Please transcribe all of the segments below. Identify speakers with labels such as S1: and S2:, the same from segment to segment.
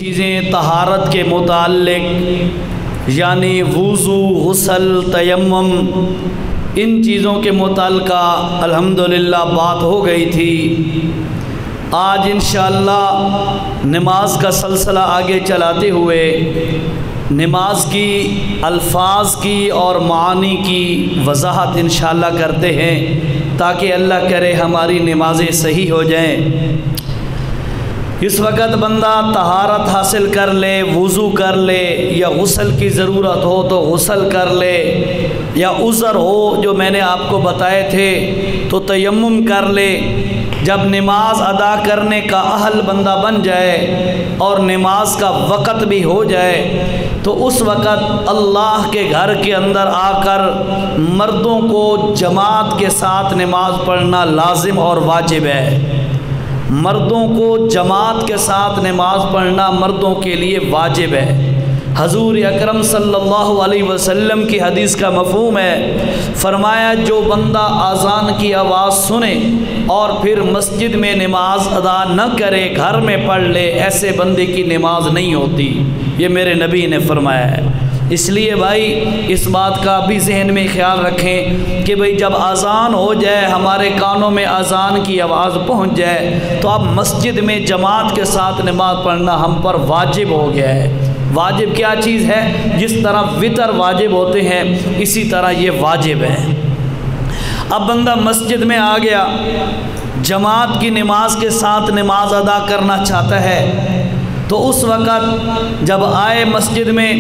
S1: چیزیں طہارت کے متعلق یعنی وضو، غسل، تیمم، ان چیزوں کے متعلقہ الحمدللہ بات ہو گئی تھی۔ آج انشاءاللہ نماز کا سلسلہ آگے چلاتے ہوئے نماز کی الفاظ کی اور معانی کی وضاحت انشاءاللہ کرتے ہیں تاکہ اللہ کرے ہماری نمازیں صحیح ہو جائیں۔ اس وقت بندہ طہارت حاصل کر لے، وضو کر لے، یا غسل کی ضرورت ہو تو غسل کر لے، یا عذر ہو جو میں نے آپ کو بتائے تھے تو تیمم کر لے۔ جب نماز ادا کرنے کا اہل بندہ بن جائے اور نماز کا وقت بھی ہو جائے تو اس وقت اللہ کے گھر کے اندر آ کر مردوں کو جماعت کے ساتھ نماز پڑھنا لازم اور واجب ہے۔ مردوں کو جماعت کے ساتھ نماز پڑھنا مردوں کے لیے واجب ہے۔ حضور اکرم صلی اللہ علیہ وسلم کی حدیث کا مفہوم ہے، فرمایا جو بندہ اذان کی آواز سنے اور پھر مسجد میں نماز ادا نہ کرے، گھر میں پڑھ لے، ایسے بندے کی نماز نہیں ہوتی۔ یہ میرے نبی نے فرمایا ہے۔ اس لیے بھائی اس بات کا بھی ذہن میں خیال رکھیں کہ بھئی جب اذان ہو جائے، ہمارے کانوں میں اذان کی آواز پہنچ جائے تو اب مسجد میں جماعت کے ساتھ نماز پڑھنا ہم پر واجب ہو گیا ہے۔ واجب کیا چیز ہے؟ جس طرح وتر واجب ہوتے ہیں اسی طرح یہ واجب ہے۔ اب بندہ مسجد میں آ گیا، جماعت کی نماز کے ساتھ نماز ادا کرنا چاہتا ہے تو اس وقت جب آئے مسجد میں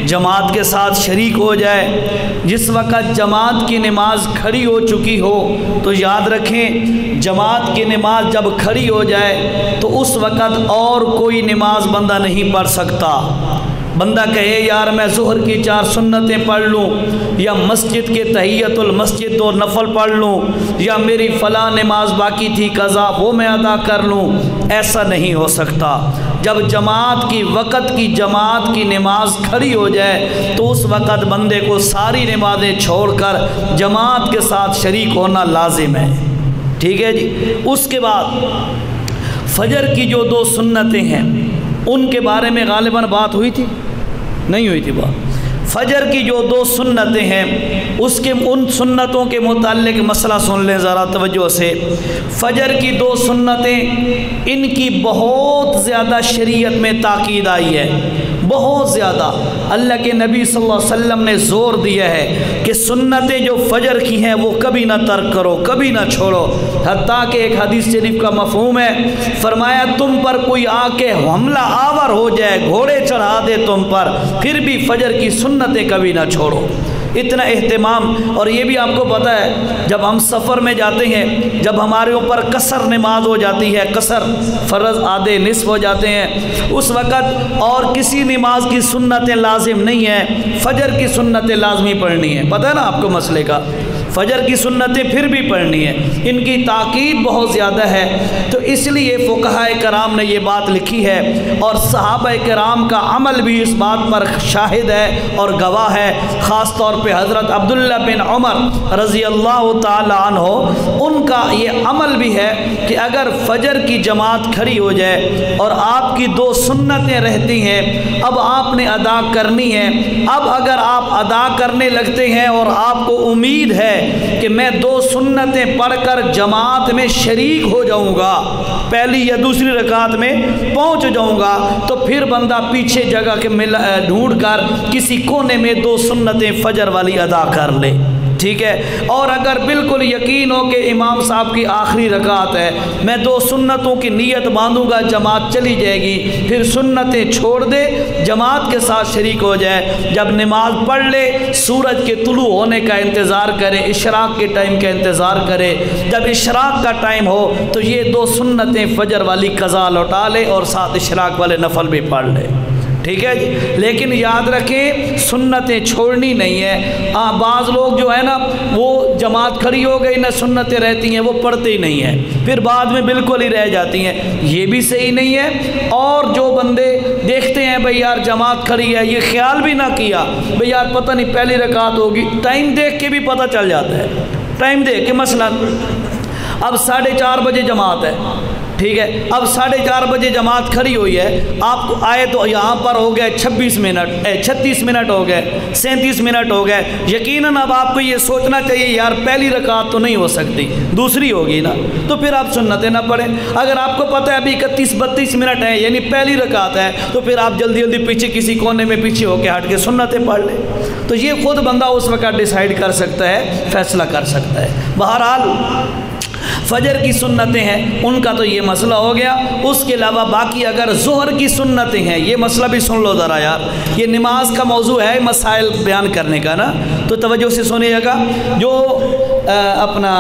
S1: جماعت کے ساتھ شریک ہو جائے۔ جس وقت جماعت کی نماز کھڑی ہو چکی ہو تو یاد رکھیں جماعت کی نماز جب کھڑی ہو جائے تو اس وقت اور کوئی نماز بندہ نہیں پڑھ سکتا۔ بندہ کہے یار میں ظہر کی 4 سنتیں پڑھ لوں، یا مسجد کے تحیت المسجد 2 نفل پڑھ لوں، یا میری فلاں نماز باقی تھی قضا وہ میں ادا کر لوں، ایسا نہیں ہو سکتا۔ جب جماعت کی وقت کی جماعت کی نماز کھڑی ہو جائے تو اس وقت بندے کو ساری نمازیں چھوڑ کر جماعت کے ساتھ شریک ہونا لازم ہے۔ ٹھیک ہے جی۔ اس کے بعد فجر کی جو 2 سنتیں ہیں ان کے بارے میں غالباً بات ہوئی تھی؟ نہیں ہوئی تھی بات۔ فجر کی جو 2 سنتیں ہیں اس کے ان سنتوں کے متعلق مسئلہ سن لیں ذرا توجہ سے۔ فجر کی 2 سنتیں ان کی بہت زیادہ شریعت میں تاکید آئی ہے، بہت زیادہ۔ اللہ کے نبی صلی اللہ علیہ وسلم نے زور دیا ہے کہ سنتیں جو فجر کی ہیں وہ کبھی نہ ترک کرو، کبھی نہ چھوڑو۔ حتیٰ کہ ایک حدیث شریف کا مفہوم ہے، فرمایا تم پر کوئی آ کے حملہ آور ہو جائے، گھوڑے چڑھا دے تم پر، پھر بھی فجر کی سنتیں کبھی نہ چھوڑو۔ اتنا اہتمام۔ اور یہ بھی آپ کو پتہ ہے جب ہم سفر میں جاتے ہیں، جب ہمارے اوپر قصر نماز ہو جاتی ہے، قصر فرض آدھے نصف ہو جاتے ہیں، اس وقت اور کسی نماز کی سنتیں لازم نہیں ہیں، فجر کی سنتیں لازمی پڑھنی ہیں۔ پتہ ہے نا آپ کو مسئلے کا؟ فجر کی سنتیں پھر بھی پڑھنی ہیں، ان کی تاکید بہت زیادہ ہے۔ تو اس لیے فقہاء کرام نے یہ بات لکھی ہے اور صحابہ کرام کا عمل بھی اس بات پر شاہد ہے اور گواہ ہے۔ خاص طور پہ حضرت عبداللہ بن عمر رضی اللہ تعالی عنہ، ان کا یہ عمل بھی ہے کہ اگر فجر کی جماعت کھڑی ہو جائے اور آپ کی 2 سنتیں رہتی ہیں، اب آپ نے ادا کرنی ہے۔ اب اگر آپ ادا کرنے لگتے ہیں اور آپ کو امید ہے کہ میں 2 سنتیں پڑھ کر جماعت میں شریک ہو جاؤں گا، پہلی یا دوسری رکعت میں پہنچ جاؤں گا، تو پھر بندہ پیچھے جگہ کے ڈھونڈ کر کسی کونے میں 2 سنتیں فجر والی ادا کر لے۔ ٹھیک ہے۔ اور اگر بالکل یقین ہو کہ امام صاحب کی آخری رکعت ہے، میں 2 سنتوں کی نیت باندھوں گا، جماعت چلی جائے گی، پھر سنتیں چھوڑ دے، جماعت کے ساتھ شریک ہو جائے۔ جب نماز پڑھ لے، سورج کے طلوع ہونے کا انتظار کرے، اشراق کے ٹائم کا انتظار کرے۔ جب اشراق کا ٹائم ہو تو یہ 2 سنتیں فجر والی قضا لوٹا لے اور ساتھ اشراق والے نفل بھی پڑھ لے۔ ٹھیک ہے جی۔ لیکن یاد رکھیں سنتیں چھوڑنی نہیں ہے۔ بعض لوگ جو ہے نا وہ جماعت کھڑی ہو گئی نہ سنتیں رہتی ہیں، وہ پڑھتے ہی نہیں ہیں، پھر بعد میں بالکل ہی رہ جاتی ہیں، یہ بھی صحیح نہیں ہے۔ اور جو بندے دیکھتے ہیں بھئی یار جماعت کھڑی ہے، یہ خیال بھی نہ کیا بھئی یار پتہ نہیں پہلی رکعت ہوگی، ٹائم دیکھ کے بھی پتہ چل جاتا ہے۔ ٹائم دیکھ کے مثلا اب 4:30 بجے جماعت ہے، ٹھیک ہے، اب 4:30 بجے جماعت کھڑی ہوئی ہے، آپ کو آئے تو یہاں پر ہو گئے 36 منٹ ہو گئے، 37 منٹ ہو گئے، یقیناً اب آپ کو یہ سوچنا چاہیے یار پہلی رکعت تو نہیں ہو سکتی، دوسری ہوگی نا، تو پھر آپ سنتیں نہ پڑھیں۔ اگر آپ کو پتہ ہے ابھی 31-32 منٹ ہیں یعنی پہلی رکعت ہے، تو پھر آپ جلدی جلدی پیچھے کسی کونے میں پیچھے ہو کے ہٹ کے سنتیں پڑھ لیں۔ تو یہ خود بندہ اس وقت ڈیسائیڈ کر سکتا ہے، فیصلہ کر سکتا ہے۔ بہرحال فجر کی سنتیں ہیں ان کا تو یہ مسئلہ ہو گیا، اس کے علاوہ باقی اگر ظہر کی سنتیں ہیں، یہ مسئلہ بھی سن لو ذرا یار، یہ نماز کا موضوع ہے مسائل بیان کرنے کا نا، تو توجہ سے سنیے گا۔ جو اپنا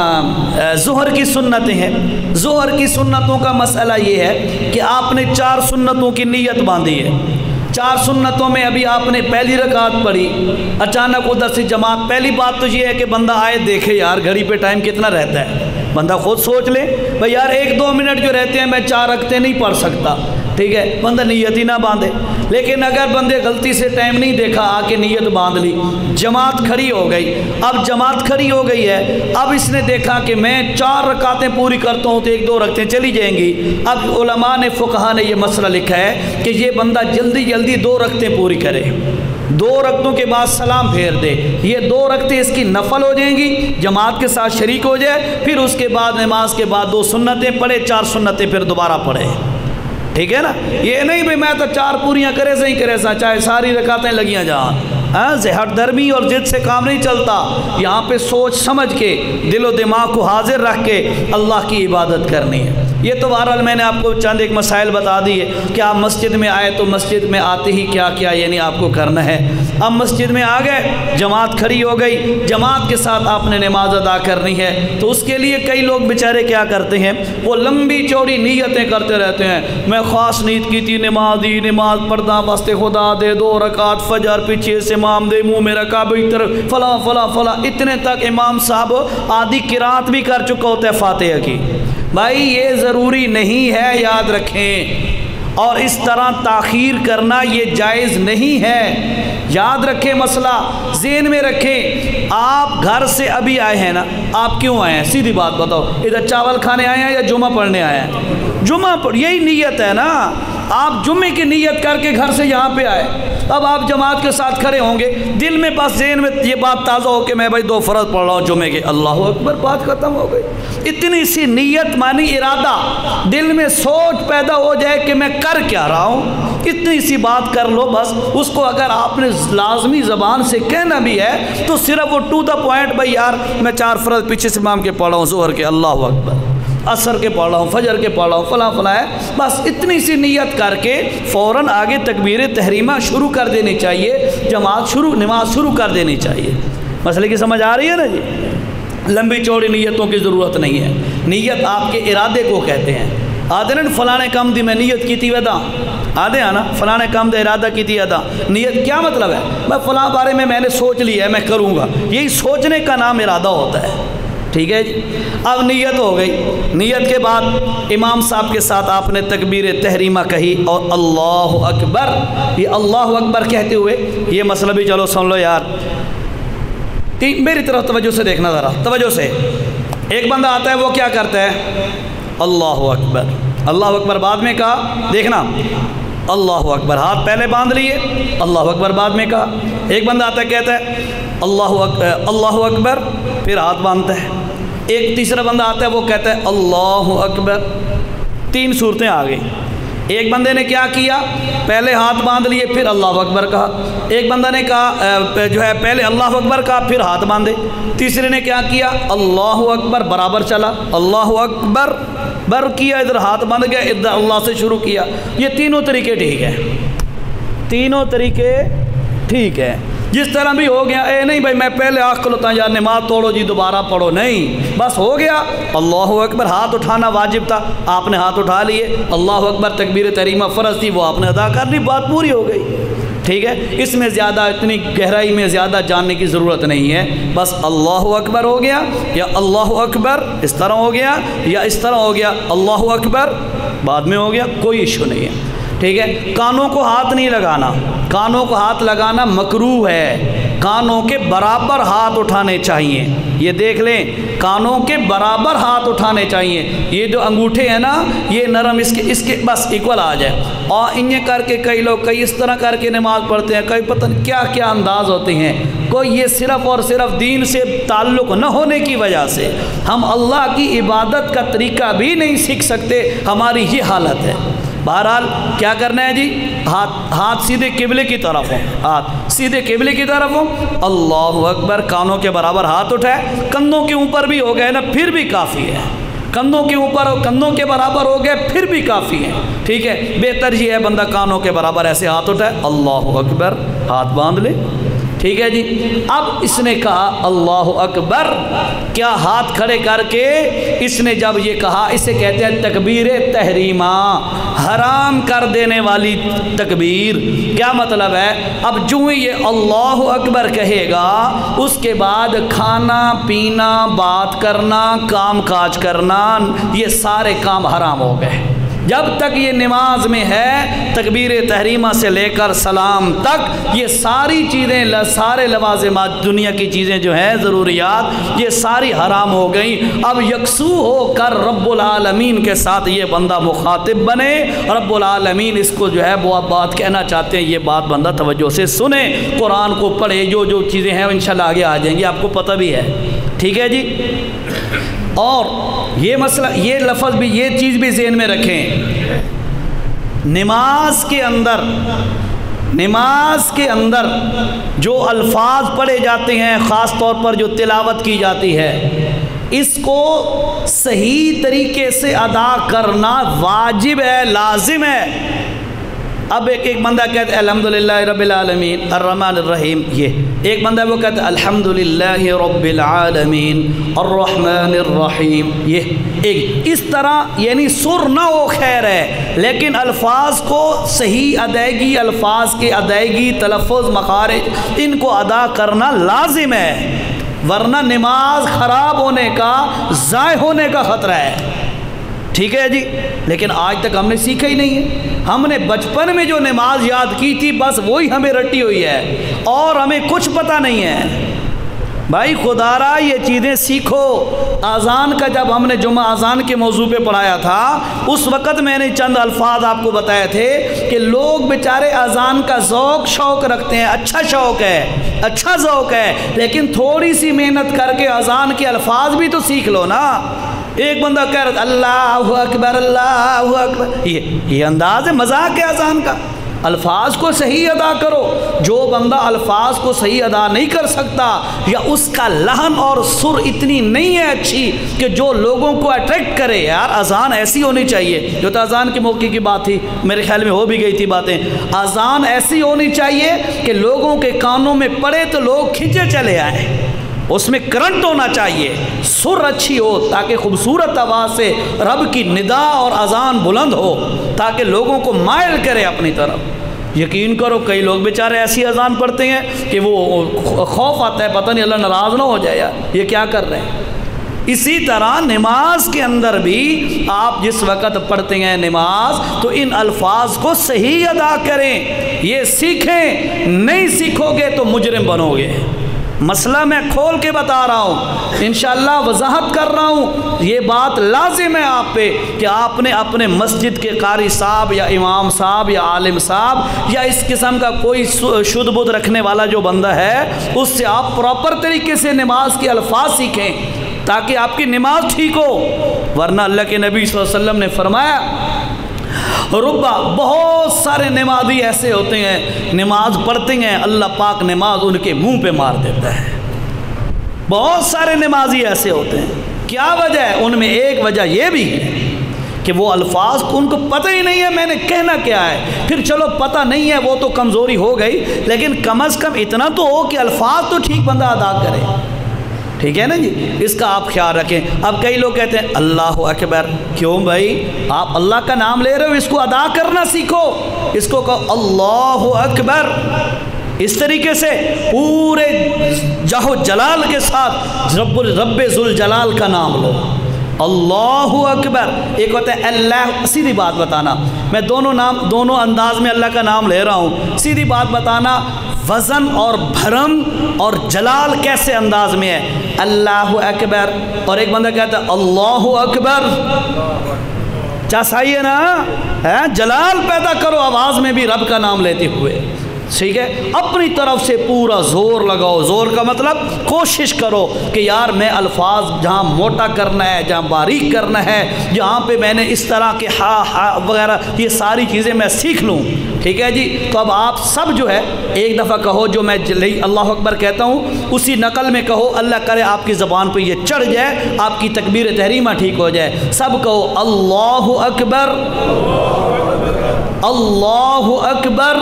S1: ظہر کی سنتیں ہیں، ظہر کی سنتوں کا مسئلہ یہ ہے کہ آپ نے 4 سنتوں کی نیت باندھی ہے، 4 سنتوں میں ابھی آپ نے پہلی رکعت پڑھی، اچانک ادھر سے جماعت، پہلی بات تو یہ ہے کہ بندہ آئے دیکھے یار گھڑی پہ ٹائم کتنا رہتا ہے، بندہ خود سوچ لے بھائی یار 1-2 منٹ جو رہتے ہیں میں 4 رکعتیں نہیں پڑھ سکتا، ٹھیک ہے، بندہ نیت ہی نہ باندھے۔ لیکن اگر بندے غلطی سے ٹائم نہیں دیکھا، آ کے نیت باندھ لی، جماعت کھڑی ہو گئی، اب جماعت کھڑی ہو گئی ہے، اب اس نے دیکھا کہ میں 4 رکعتیں پوری کرتا ہوں تو 1-2 رکعتیں چلی جائیں گی۔ اب علماء نے، فقہا نے یہ مسئلہ لکھا ہے کہ یہ بندہ جلدی جلدی 2 رکعتیں پوری کرے، 2 رکعتوں کے بعد سلام پھیر دے، یہ 2 رکعتیں اس کی نفل ہو جائیں گی، جماعت کے ساتھ شریک ہو جائے، پھر اس کے بعد نماز کے بعد 2 سنتیں پڑھے، 4 سنتیں پھر دوبارہ پڑھے، ٹھیک ہے نا۔ یہ نہیں بھئی میں تو 4 پوریاں کرے سے ہی کرے سا، چاہے ساری رکعتیں لگیاں جہاں، ہٹ درمی اور ضد سے کام نہیں چلتا، یہاں پہ سوچ سمجھ کے دل و دماغ کو حاضر رکھ کے اللہ کی عبادت کرنی ہے۔ یہ تو بہرحال میں نے آپ کو چند ایک مسائل بتا دیے کہ آپ مسجد میں آئے تو مسجد میں آتے ہی کیا کیا یعنی آپ کو کرنا ہے۔ اب مسجد میں آ گئے، جماعت کھڑی ہو گئی، جماعت کے ساتھ آپ نے نماز ادا کرنی ہے، تو اس کے لیے کئی لوگ بیچارے کیا کرتے ہیں، وہ لمبی چوڑی نیتیں کرتے رہتے ہیں، میں خاص نیت کی تھی نماز پڑھنا واسطے خدا دے، 2 رکعت فجر، پیچھے سے امام دے، منہ میرا کعبہ طرف فلاں فلاں فلاں، اتنے تک امام صاحب آدھی قرات بھی کر چکا ہوتا ہے فاتحہ کی۔ بھائی یہ ضروری نہیں ہے، یاد رکھیں، اور اس طرح تاخیر کرنا یہ جائز نہیں ہے، یاد رکھیں مسئلہ، ذہن میں رکھیں۔ آپ گھر سے ابھی آئے ہیں نا، آپ کیوں آئے ہیں؟ سیدھی بات بتاؤ، ادھر چاول کھانے آئے ہیں یا جمعہ پڑھنے آئے ہیں؟ جمعہ پڑھ، یہی نیت ہے نا، آپ جمعے کی نیت کر کے گھر سے یہاں پہ آئے، اب آپ جماعت کے ساتھ کھڑے ہوں گے، دل میں بس ذہن میں یہ بات تازہ ہو کہ میں بھائی 2 فرض پڑھ رہا ہوں جمعے کے، اللہ اکبر، بات ختم ہو گئی۔ اتنی سی نیت مانی ارادہ، دل میں سوچ پیدا ہو جائے کہ میں کر کیا رہا ہوں، اتنی سی بات کر لو بس۔ اس کو اگر آپ نے لازمی زبان سے کہنا بھی ہے تو صرف وہ ٹو دا پوائنٹ، بھائی یار میں 4 فرض پیچھے سے امام کے پڑھ رہا ہوں، ظہر کے اللہ اکبر، عصر کے پڑھ رہا ہوں، فجر کے پڑھ رہا ہوں، فلاں فلاں ہے، بس اتنی سی نیت کر کے فوراً آگے تکبیر تحریمہ شروع کر دینی چاہیے، نماز شروع کر دینی چاہیے۔ مسئلے کی سمجھ آ رہی ہے نا جی؟ لمبی چوڑی نیتوں کی ضرورت نہیں ہے، نیت آپ کے ارادے کو کہتے ہیں۔ آدھے نا فلانے کام دی میں نیت کی تھی ودا، آدھے آنا فلانے کام دا ارادہ کی تھی ادا، نیت کیا مطلب ہے؟ میں فلاں بارے میں نے سوچ لیا ہے میں کروں گا، یہی سوچنے کا نام ارادہ ہوتا ہے، ٹھیک ہے جی۔ اب نیت ہو گئی، نیت کے بعد امام صاحب کے ساتھ آپ نے تکبیر تحریمہ کہی اور اللہ اکبر، یہ اللہ اکبر کہتے ہوئے یہ مسئلہ بھی چلو سن لو یار، میری طرف توجہ سے دیکھنا ذرا، توجہ سے۔ ایک بندہ آتا ہے وہ کیا کرتا ہے؟ اللہ اکبر، اللہ اکبر بعد میں کہا، دیکھنا اللہ اکبر، ہاتھ پہلے باندھ لیے، اللہ اکبر بعد میں کہا۔ ایک بندہ آتا ہے کہتا ہے اللہ اکبر، پھر ہاتھ باندھتا ہے۔ ایک تیسرا بندہ آتا ہے وہ کہتا ہے اللہ اکبر۔ 3 صورتیں آ گئی۔ ایک بندے نے کیا کیا؟ پہلے ہاتھ باندھ لیے پھر اللہ اکبر کہا۔ ایک بندہ نے کہا پہلے اللہ اکبر کہا پھر ہاتھ باندھے۔ تیسرے نے کیا کیا؟ اللہ اکبر برابر چلا، اللہ اکبر بر کیا، ادھر ہاتھ باندھ گیا، ادھر اللہ سے شروع کیا۔ یہ تینوں طریقے ٹھیک ہے، تینوں طریقے ٹھیک ہے، جس طرح بھی ہو گیا۔ اے نہیں بھائی میں پہلے آنکھ کھلوتا ہوں یار نماز توڑو جی دوبارہ پڑھو، نہیں، بس ہو گیا اللہ اکبر، ہاتھ اٹھانا واجب تھا آپ نے ہاتھ اٹھا لیے، اللہ اکبر تکبیر تحریمہ فرض تھی وہ آپ نے ادا کر لی، بات پوری ہو گئی، ٹھیک ہے۔ اس میں زیادہ اتنی گہرائی میں زیادہ جاننے کی ضرورت نہیں ہے، بس اللہ اکبر ہو گیا یا اللہ اکبر اس طرح ہو گیا یا اس طرح ہو گیا، اللہ اکبر بعد میں ہو گیا، کوئی ایشو نہیں ہے، ٹھیک ہے۔ کانوں کو ہاتھ نہیں لگانا، کانوں کو ہاتھ لگانا مکروہ ہے، کانوں کے برابر ہاتھ اٹھانے چاہیے. یہ دیکھ لیں کانوں کے برابر ہاتھ اٹھانے چاہیے. یہ جو انگوٹھے ہیں نا یہ نرم اس کے بس ایکول آ جائے. اور انہیں کر کے کئی لوگ کئی اس طرح کر کے نماز پڑھتے ہیں, کئی پتہ نہیں کیا کیا انداز ہوتے ہیں. کوئی یہ صرف اور صرف دین سے تعلق نہ ہونے کی وجہ سے ہم اللہ کی عبادت کا طریقہ بھی نہیں سیکھ سکتے. ہماری یہ حالت ہے. بہرحال کیا کرنا ہے جی, ہاتھ سیدھے قبلے کی طرف ہو, ہاتھ سیدھے قبلے کی طرف ہو. اللہ اکبر. کانوں کے برابر ہاتھ اٹھائے. کندھوں کے اوپر بھی ہو گئے نا پھر بھی کافی ہے. کندھوں کے اوپر اور کندھوں کے برابر ہو گئے پھر بھی کافی ہے. ٹھیک ہے, بہتر یہ ہے بندہ کانوں کے برابر ایسے ہاتھ اٹھائے. اللہ اکبر, ہاتھ باندھ لے. ٹھیک ہے جی. اب اس نے کہا اللہ اکبر, کیا ہاتھ کھڑے کر کے اس نے جب یہ کہا, اسے کہتے ہیں تکبیر تحریمہ, حرام کر دینے والی تکبیر. کیا مطلب ہے؟ اب جو ہی یہ اللہ اکبر کہے گا اس کے بعد کھانا پینا, بات کرنا, کام کاج کرنا, یہ سارے کام حرام ہو گئے. جب تک یہ نماز میں ہے تکبیر تحریمہ سے لے کر سلام تک یہ ساری چیزیں, سارے لوازمات, دنیا کی چیزیں جو ہیں ضروریات, یہ ساری حرام ہو گئیں. اب یکسو ہو کر رب العالمین کے ساتھ یہ بندہ مخاطب بنے. رب العالمین اس کو جو ہے وہ بات کہنا چاہتے ہیں, یہ بات بندہ توجہ سے سنے, قرآن کو پڑھے. جو چیزیں ہیں انشاءاللہ آگے آ جائیں گی, آپ کو پتہ بھی ہے. ٹھیک ہے جی. اور یہ مسئلہ, یہ لفظ بھی, یہ چیز بھی ذہن میں رکھیں. نماز کے اندر جو الفاظ پڑھے جاتے ہیں, خاص طور پر جو تلاوت کی جاتی ہے, اس کو صحیح طریقے سے ادا کرنا واجب ہے, لازم ہے. اب ایک بندہ کہتا ہے الحمدللہ رب العالمین الرحمن الرحیم, یہ ایک بندہ وہ کہتا ہے الحمدللہ رب العالمین الرحمن الرحیم, یہ ایک اس طرح, یعنی سر نہ ہو خیر ہے, لیکن الفاظ کو صحیح ادائیگی, الفاظ کی ادائیگی, تلفظ, مخارج, ان کو ادا کرنا لازم ہے, ورنہ نماز خراب ہونے کا, ضائع ہونے کا خطرہ ہے. ٹھیک ہے جی. لیکن آج تک ہم نے سیکھا ہی نہیں ہے. ہم نے بچپن میں جو نماز یاد کی تھی بس وہی ہمیں رٹی ہوئی ہے, اور ہمیں کچھ پتہ نہیں ہے. بھائی خدا را یہ چیزیں سیکھو. اذان کا جب ہم نے جمعہ اذان کے موضوع پہ پڑھایا تھا اس وقت میں نے چند الفاظ آپ کو بتائے تھے کہ لوگ بیچارے اذان کا شوق رکھتے ہیں, اچھا شوق ہے, اچھا ذوق ہے, لیکن تھوڑی سی محنت کر کے اذان کے الفاظ بھی تو سیکھ لو نا. ایک بندہ کہہ رہا اللہ اکبر اللہ اکبر, یہ انداز ہے مذاق ہے اذان کا. الفاظ کو صحیح ادا کرو. جو بندہ الفاظ کو صحیح ادا نہیں کر سکتا, یا اس کا لحن اور سر اتنی نہیں ہے اچھی کہ جو لوگوں کو اٹریکٹ کرے, یار اذان ایسی ہونی چاہیے. جو تو اذان کے موقع کی بات تھی, میرے خیال میں ہو بھی گئی تھی باتیں. اذان ایسی ہونی چاہیے کہ لوگوں کے کانوں میں پڑے تو لوگ کھنچے چلے آئیں. اس میں کرنٹ ہونا چاہیے, سر اچھی ہو تاکہ خوبصورت آواز سے رب کی ندا اور اذان بلند ہو تاکہ لوگوں کو مائل کرے اپنی طرف. یقین کرو کئی لوگ بیچارے ایسی اذان پڑھتے ہیں کہ وہ خوف آتا ہے, پتہ نہیں اللہ ناراض نہ ہو جائے, یار یہ کیا کر رہے ہیں. اسی طرح نماز کے اندر بھی آپ جس وقت پڑھتے ہیں نماز تو ان الفاظ کو صحیح ادا کریں, یہ سیکھیں. نہیں سیکھو گے تو مجرم بنو گے. مسئلہ میں کھول کے بتا رہا ہوں, انشاءاللہ وضاحت کر رہا ہوں. یہ بات لازم ہے آپ پہ کہ آپ نے اپنے مسجد کے قاری صاحب یا امام صاحب یا عالم صاحب یا اس قسم کا کوئی شدھ بدھ رکھنے والا جو بندہ ہے, اس سے آپ پراپر طریقے سے نماز کے الفاظ سیکھیں تاکہ آپ کی نماز ٹھیک ہو. ورنہ اللہ کے نبی صلی اللہ علیہ وسلم نے فرمایا ربا, بہت سارے نمازی ایسے ہوتے ہیں نماز پڑھتے ہیں, اللہ پاک نماز ان کے منہ پہ مار دیتا ہے. بہت سارے نمازی ایسے ہوتے ہیں. کیا وجہ ہے؟ ان میں ایک وجہ یہ بھی ہے کہ وہ الفاظ کو ان کو پتہ ہی نہیں ہے میں نے کہنا کیا ہے. پھر چلو پتہ نہیں ہے وہ تو کمزوری ہو گئی, لیکن کم از کم اتنا تو ہو کہ الفاظ تو ٹھیک بندہ ادا کرے. ٹھیک ہے نا جی, اس کا آپ خیال رکھیں. اب کئی لوگ کہتے ہیں اللہ اکبر. کیوں بھائی, آپ اللہ کا نام لے رہے ہو, اس کو ادا کرنا سیکھو. اس کو کہو اللہ اکبر, اس طریقے سے پورے جاہ و جلال کے ساتھ رب ذوالجلال کا نام لو. اللہ اکبر، ایک ہوتا ہے اللہ، سیدھی بات بتانا، میں دونوں انداز میں اللہ کا نام لے رہا ہوں، سیدھی بات بتانا وزن اور بھرم اور جلال کیسے انداز میں ہے، اللہ اکبر، اور ایک بندہ کہتا ہے اللہ اکبر، صحیح ہے نا، جلال پیدا کرو آواز میں بھی رب کا نام لیتے ہوئے، ٹھیک ہے، اپنی طرف سے پورا زور لگاؤ، زور کا مطلب کوشش کرو کہ یار میں الفاظ جہاں موٹا کرنا ہے، جہاں باریک کرنا ہے، جہاں پہ میں نے اس طرح کے ہا وغیرہ یہ ساری چیزیں میں سیکھ لوں، ٹھیک ہے جی۔ تو اب آپ سب جو ہے ایک دفعہ کہو جو میں اللہ اکبر کہتا ہوں اسی نقل میں کہو، اللہ کرے آپ کی زبان پہ یہ چڑھ جائے، آپ کی تکبیر تحریمہ ٹھیک ہو جائے، سب کہو اللہ اکبر، اللہ اکبر،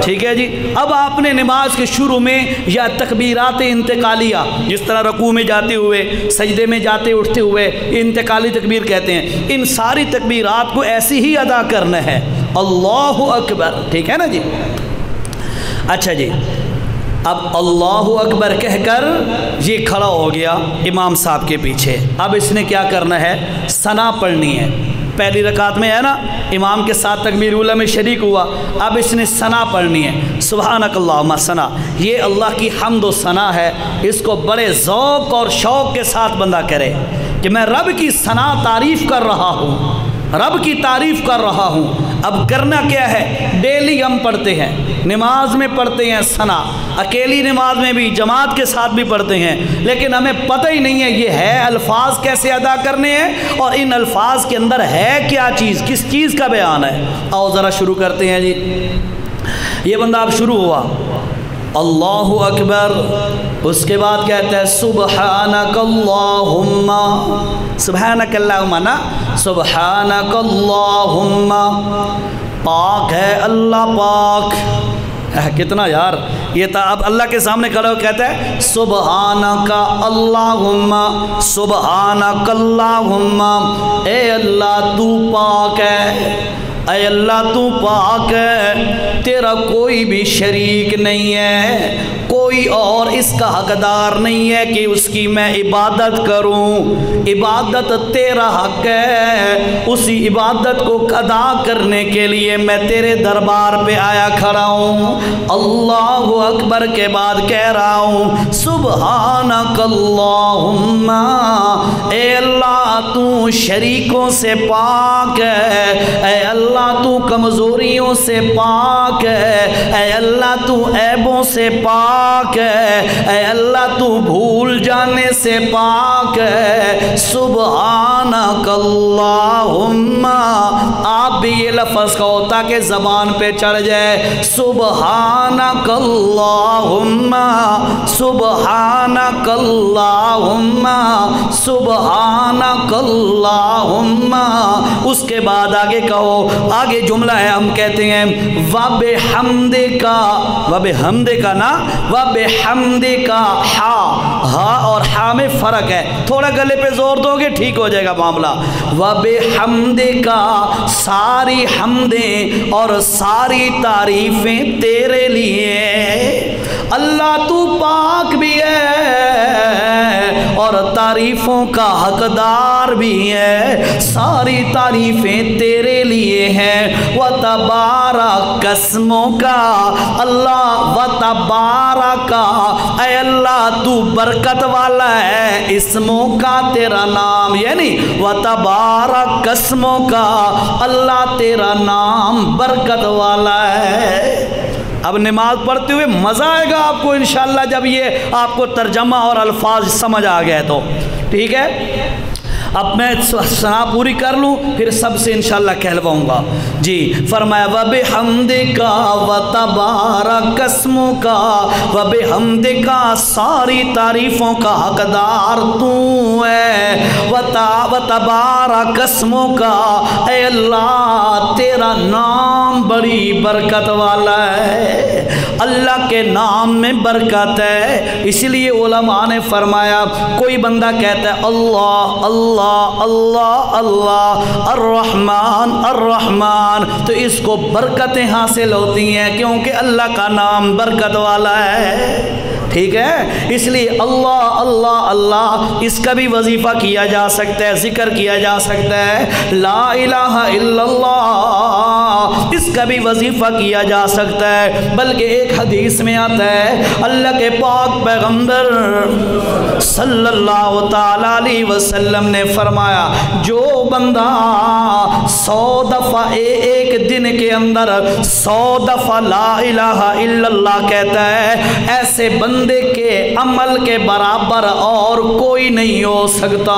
S1: ٹھیک ہے جی۔ اب آپ نے نماز کے شروع میں یا تکبیرات انتقالیہ، جس طرح رکوع میں جاتے ہوئے، سجدے میں جاتے اٹھتے ہوئے انتقالی تکبیر کہتے ہیں، ان ساری تکبیرات کو ایسی ہی ادا کرنا ہے، اللہ اکبر، ٹھیک ہے نا جی۔ اچھا جی، اب اللہ اکبر کہہ کر یہ کھڑا ہو گیا امام صاحب کے پیچھے، اب اس نے کیا کرنا ہے، ثنا پڑھنی ہے، پہلی رکعت میں ہے نا امام کے ساتھ تکبیر اولیٰ میں شریک ہوا، اب اس نے ثنا پڑھنی ہے، سبحانک اللہم ثنا، یہ اللہ کی حمد و ثنا ہے، اس کو بڑے ذوق اور شوق کے ساتھ بندہ کرے کہ میں رب کی ثنا تعریف کر رہا ہوں، رب کی تعریف کر رہا ہوں۔ اب کرنا کیا ہے، ڈیلی ہم پڑھتے ہیں، نماز میں پڑھتے ہیں ثنا، اکیلی نماز میں بھی، جماعت کے ساتھ بھی پڑھتے ہیں، لیکن ہمیں پتہ ہی نہیں ہے یہ ہے الفاظ کیسے ادا کرنے ہیں اور ان الفاظ کے اندر ہے کیا چیز، کس چیز کا بیان ہے۔ آؤ ذرا شروع کرتے ہیں جی۔ یہ بندہ اب شروع ہوا اللہ اکبر، اس کے بعد کہتا ہے سبحانک اللہم، سبحانک اللہم نا، سبحانک اللہم، پاک ہے اللہ پاک، کتنا یار، یہ تھا اب اللہ کے سامنے کھڑا ہو کہتا ہے سبحانک اللہم، سبحانک اللہم، اے اللہ تو پاک ہے، اے اللہ تو پاک ہے، تیرا کوئی بھی شریک نہیں ہے، کوئی اور اس کا حقدار نہیں ہے کہ اس کی میں عبادت کروں، عبادت تیرا حق ہے، اسی عبادت کو ادا کرنے کے لیے میں تیرے دربار پہ آیا کھڑا ہوں۔ اللہ اکبر کے بعد کہہ رہا ہوں سبحانک اللہم، اے اللہ تو شریکوں سے پاک ہے، اے اللہ تو کمزوریوں سے پاک ہے، اے اللہ تو عیبوں سے پاک ہے، اے اللہ تو بھول جانے سے پاک ہے، سبحانک اللہم، آپ بھی یہ لفظ کہو تاکہ زبان پہ چڑھ جائے، سبحانک اللہم، سبحانک اللہم، سبحانک اللہم، اس کے بعد آگے کہو، آگے جملہ ہے ہم کہتے ہیں وَبِحَمْدِكَ، وَبِحَمْدِكَ نا، وَبِحَمْدِكَ، ہا اور ہا میں فرق ہے، تھوڑا گلے پہ زور دو گے ٹھیک ہو جائے گا معاملہ، وَبِحَمْدِكَ، ساری حمدیں اور ساری تعریفیں تیرے لیے، اللہ تو پاک بھی ہے اور تعریفوں کا حقدار بھی ہے، ساری تعریفیں تیرے لیے ہیں، وَتَبَارَكَ اسْمُكَ، اللہ وَتَبَارَكَ، اے اللہ تو برکت والا ہے، اسموں کا تیرا نام، یعنی وَتَبَارَكَ اسْمُكَ، اللہ تیرا نام برکت والا ہے۔ اب نماز پڑھتے ہوئے مزہ آئے گا آپ کو انشاءاللہ جب یہ آپ کو ترجمہ اور الفاظ سمجھ آ گئے تو ٹھیک ہے۔ اب میں ثنا پوری کر لوں پھر سب سے انشاءاللہ کہلواؤں گا جی۔ فرمایا وَبِحَمْدِكَ وَتَبَارَكَ اسْمُكَ، وَبِحَمْدِكَ، ساری تعریفوں کا حقدار تو ہے، وَتَبَارَكَ اسْمُكَ، اے اللہ تیرا نام بڑی برکت والا ہے، اللہ کے نام میں برکت ہے، اس لیے علماء نے فرمایا کوئی بندہ کہتا ہے اللہ اللہ اللہ اللہ الرحمن الرحمن تو اس کو برکتیں حاصل ہوتی ہیں کیونکہ اللہ کا نام برکت والا ہے، ٹھیک ہے؟ اس لیے اللہ اللہ اللہ اس کا بھی وظیفہ کیا جا سکتا ہے، ذکر کیا جا سکتا ہے، لا الہ الا اللہ اس کا بھی وظیفہ کیا جا سکتا ہے۔ بلکہ ایک حدیث میں آتا ہے اللہ کے پاک پیغمبر صلی اللہ تعالی علیہ وسلم نے فرمایا جو بندہ 100 دفعہ ایک دن کے اندر 100 دفعہ لا الہ الا اللہ کہتا ہے، ایسے بندے کے عمل کے برابر اور کوئی نہیں ہو سکتا۔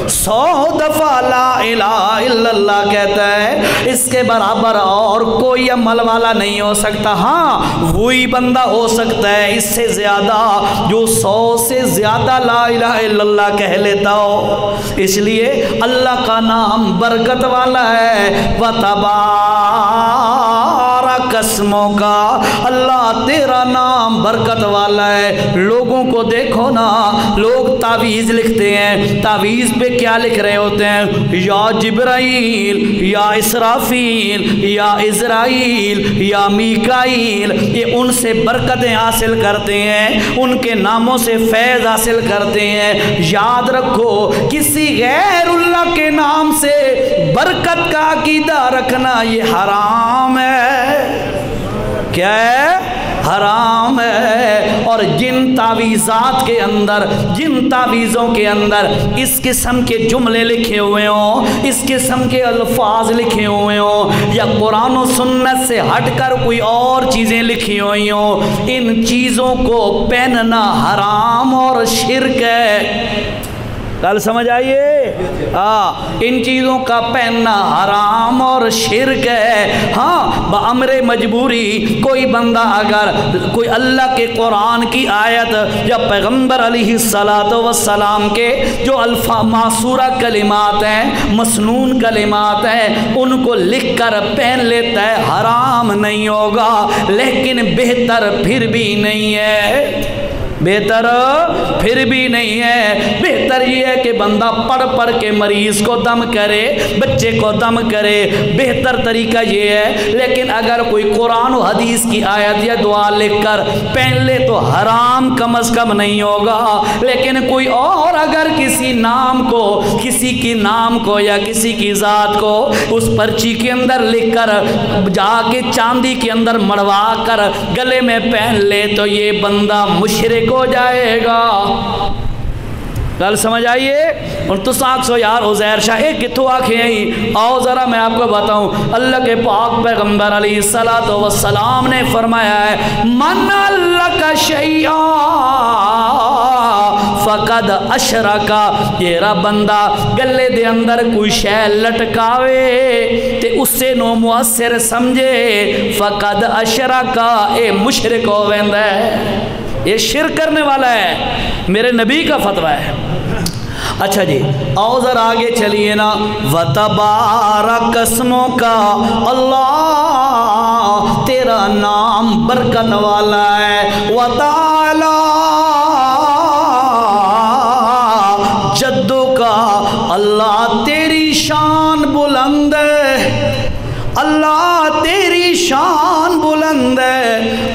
S1: 100 دفعہ لا الہ الا اللہ کہتا ہے، اس کے برابر اور کوئی عمل والا نہیں ہو سکتا۔ ہاں وہی بندہ ہو سکتا ہے اس سے زیادہ جو 100 سے زیادہ لا الہ الا اللہ کہہ لیتا ہو۔ اس لیے اللہ کا نام برکت والا ہے۔ وتبارک اسموں کا، اللہ تیرا نام برکت والا ہے۔ لوگوں کو دیکھو نا، لوگ تعویذ لکھتے ہیں، تعویذ پہ کیا لکھ رہے ہوتے ہیں؟ یا جبرائیل یا اسرافیل یا عزرائیل یا میکائیل، یہ ان سے برکتیں حاصل کرتے ہیں، ان کے ناموں سے فیض حاصل کرتے ہیں۔ یاد رکھو کسی غیر اللہ کے نام سے برکت کا عقیدہ رکھنا یہ حرام ہے۔ کیا ہے؟ حرام ہے۔ اور جن تعویذات کے اندر، جن تعویذوں کے اندر اس قسم کے جملے لکھے ہوئے ہوں، اس قسم کے الفاظ لکھے ہوئے ہوں، یا قرآن و سنت سے ہٹ کر کوئی اور چیزیں لکھی ہوئی ہوں، ان چیزوں کو پہننا حرام اور شرک ہے۔ کل سمجھ آئیے؟ ان چیزوں کا پہننا حرام اور شرک ہے۔ ہاں بامر مجبوری کوئی بندہ اگر کوئی اللہ کے قرآن کی آیت یا پیغمبر علیہ الصلاۃ والسلام کے جو معصورہ کلمات ہیں، مسنون کلمات ہیں، ان کو لکھ کر پہن لیتا ہے، حرام نہیں ہوگا، لیکن بہتر پھر بھی نہیں ہے۔ بہتر پھر بھی نہیں ہے۔ بہتر یہ ہے کہ بندہ پڑھ پڑھ کے مریض کو دم کرے، بچے کو دم کرے، بہتر طریقہ یہ ہے۔ لیکن اگر کوئی قرآن و حدیث کی آیت یا دعا لکھ کر پہن لے تو حرام کم از کم نہیں ہوگا۔ لیکن کوئی اور اگر کسی نام کو، کسی کی نام کو یا کسی کی ذات کو اس پرچی کے اندر لکھ کر جا کے چاندی کے اندر مڑوا کر گلے میں پہن لے تو یہ بندہ مشرک ہو جائے گا۔ گل سمجھ آئیے؟ اور تو ساکھ سو یار عزیر شاہ ایک کتھو آنکھیں ہی آؤ ذرا میں آپ کو بتاؤں۔ اللہ کے پاک پیغمبر علیہ الصلاۃ والسلام نے فرمایا ہے من لک شیئا فقد اشرکا، جیڑا بندہ گلے دے اندر کوئی شے لٹکاوے تے اس سے نو مؤثر سمجھے، فقد اشرکا، اے مشرک ہو ویندا ہے، یہ شرک کرنے والا ہے۔ میرے نبی کا فتویٰ ہے۔ اچھا جی آؤ ذرا آگے چلیے نا۔ وتبارک اسموں کا، اللہ تیرا نام برکت والا ہے۔ وتعالی جدوں کا، اللہ تیری شان بلند ہے، اللہ تیری شان بلند ہے۔